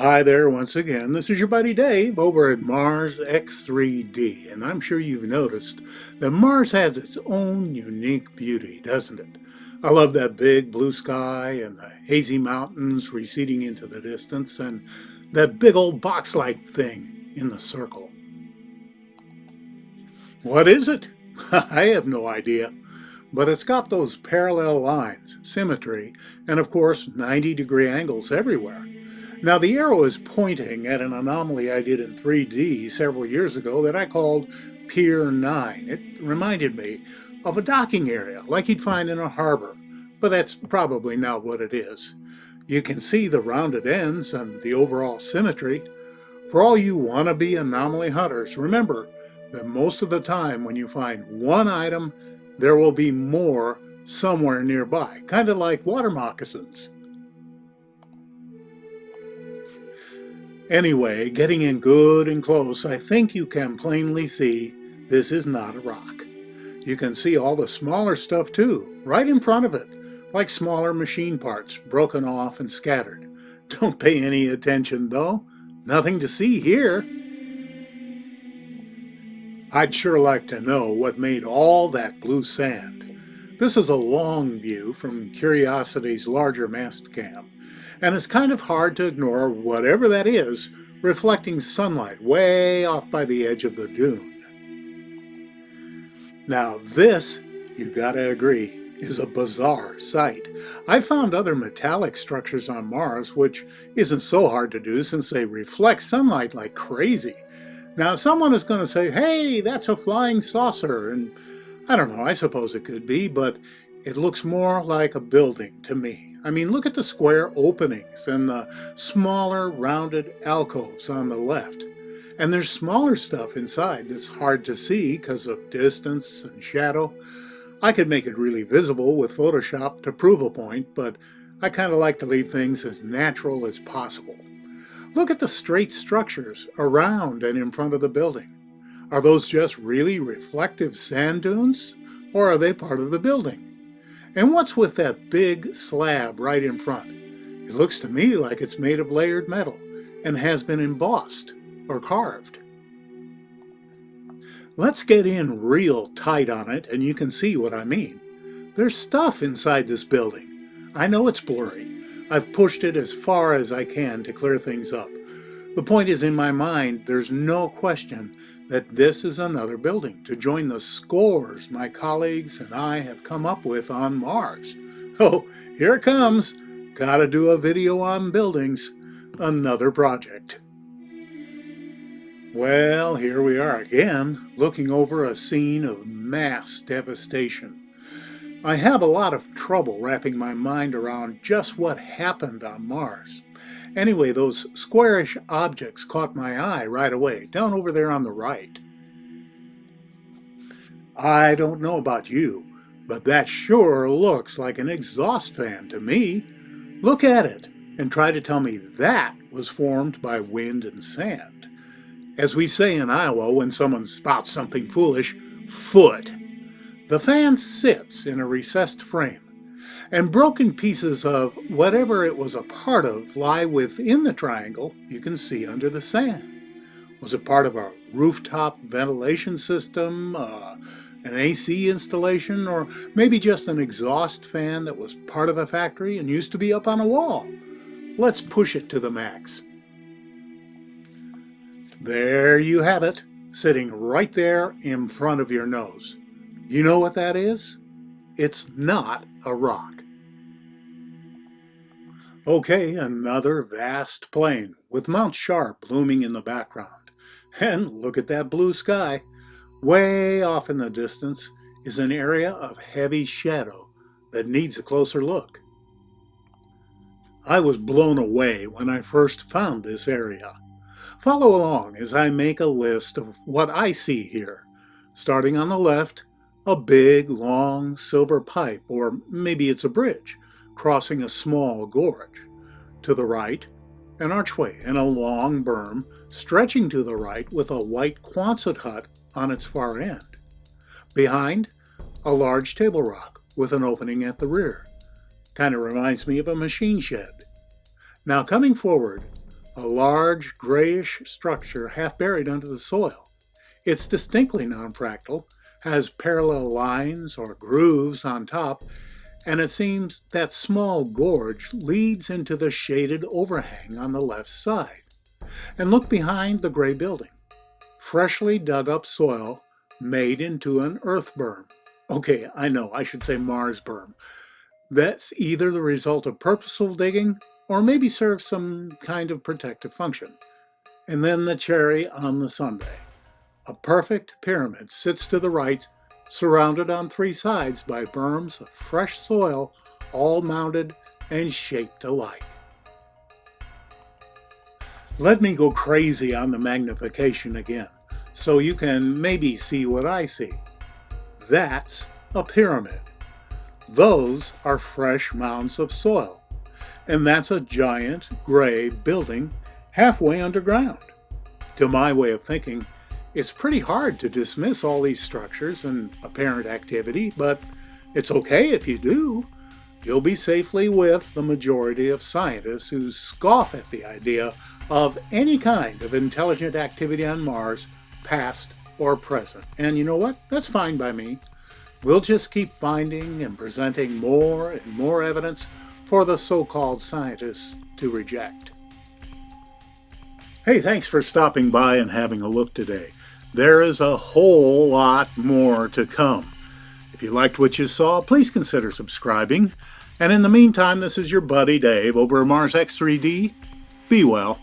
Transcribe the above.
Hi there once again. This is your buddy Dave over at Mars X3D, and I'm sure you've noticed that Mars has its own unique beauty, doesn't it? I love that big blue sky and the hazy mountains receding into the distance and that big old box-like thing in the circle. What is it? I have no idea, but it's got those parallel lines, symmetry, and of course 90-degree angles everywhere. Now the arrow is pointing at an anomaly I did in 3D several years ago that I called Pier 9. It reminded me of a docking area like you'd find in a harbor, but that's probably not what it is. You can see the rounded ends and the overall symmetry. For all you wannabe anomaly hunters, remember that most of the time when you find one item, there will be more somewhere nearby, kind of like water moccasins. Anyway, getting in good and close, I think you can plainly see this is not a rock. You can see all the smaller stuff too, right in front of it, like smaller machine parts broken off and scattered. Don't pay any attention though, nothing to see here. I'd sure like to know what made all that blue sand. This is a long view from Curiosity's larger mast cam, and it's kind of hard to ignore whatever that is reflecting sunlight way off by the edge of the dune. Now this, you gotta agree, is a bizarre sight. I found other metallic structures on Mars, which isn't so hard to do since they reflect sunlight like crazy. Now someone is going to say, hey, that's a flying saucer, and I don't know, I suppose it could be, but it looks more like a building to me. I mean, look at the square openings and the smaller rounded alcoves on the left. And there's smaller stuff inside that's hard to see because of distance and shadow. I could make it really visible with Photoshop to prove a point, but I kind of like to leave things as natural as possible. Look at the straight structures around and in front of the building. Are those just really reflective sand dunes, or are they part of the building? And what's with that big slab right in front? It looks to me like it's made of layered metal and has been embossed or carved. Let's get in real tight on it and you can see what I mean. There's stuff inside this building. I know it's blurry. I've pushed it as far as I can to clear things up. The point is, in my mind, there's no question that this is another building to join the scores my colleagues and I have come up with on Mars. Oh, here it comes. Gotta do a video on buildings. Another project. Well, here we are again, looking over a scene of mass devastation. I have a lot of trouble wrapping my mind around just what happened on Mars. Anyway, those squarish objects caught my eye right away, down over there on the right. I don't know about you, but that sure looks like an exhaust fan to me. Look at it and try to tell me that was formed by wind and sand. As we say in Iowa when someone spouts something foolish, foot. The fan sits in a recessed frame, and broken pieces of whatever it was a part of lie within the triangle you can see under the sand. Was it part of a rooftop ventilation system, an AC installation, or maybe just an exhaust fan that was part of a factory and used to be up on a wall? Let's push it to the max. There you have it, sitting right there in front of your nose. You know what that is? It's not a rock. Okay, another vast plain with Mount Sharp looming in the background. And look at that blue sky. Way off in the distance is an area of heavy shadow that needs a closer look. I was blown away when I first found this area. Follow along as I make a list of what I see here. Starting on the left, a big, long silver pipe, or maybe it's a bridge, crossing a small gorge. To the right, an archway and a long berm stretching to the right with a white Quonset hut on its far end. Behind, a large table rock with an opening at the rear. Kind of reminds me of a machine shed. Now coming forward, a large grayish structure half buried under the soil. It's distinctly non-fractal, has parallel lines or grooves on top, and it seems that small gorge leads into the shaded overhang on the left side. And look behind the gray building. Freshly dug up soil made into an earth berm. Okay, I know, I should say Mars berm. That's either the result of purposeful digging or maybe serves some kind of protective function. And then the cherry on the sundae. A perfect pyramid sits to the right, surrounded on three sides by berms of fresh soil, all mounted and shaped alike. Let me go crazy on the magnification again, so you can maybe see what I see. That's a pyramid. Those are fresh mounds of soil. And that's a giant gray building halfway underground. To my way of thinking, it's pretty hard to dismiss all these structures and apparent activity, but it's okay if you do. You'll be safely with the majority of scientists who scoff at the idea of any kind of intelligent activity on Mars, past or present. And you know what? That's fine by me. We'll just keep finding and presenting more and more evidence for the so-called scientists to reject. Hey, thanks for stopping by and having a look today. There is a whole lot more to come. If you liked what you saw, please consider subscribing. And in the meantime, this is your buddy Dave over at Mars X3D. Be well.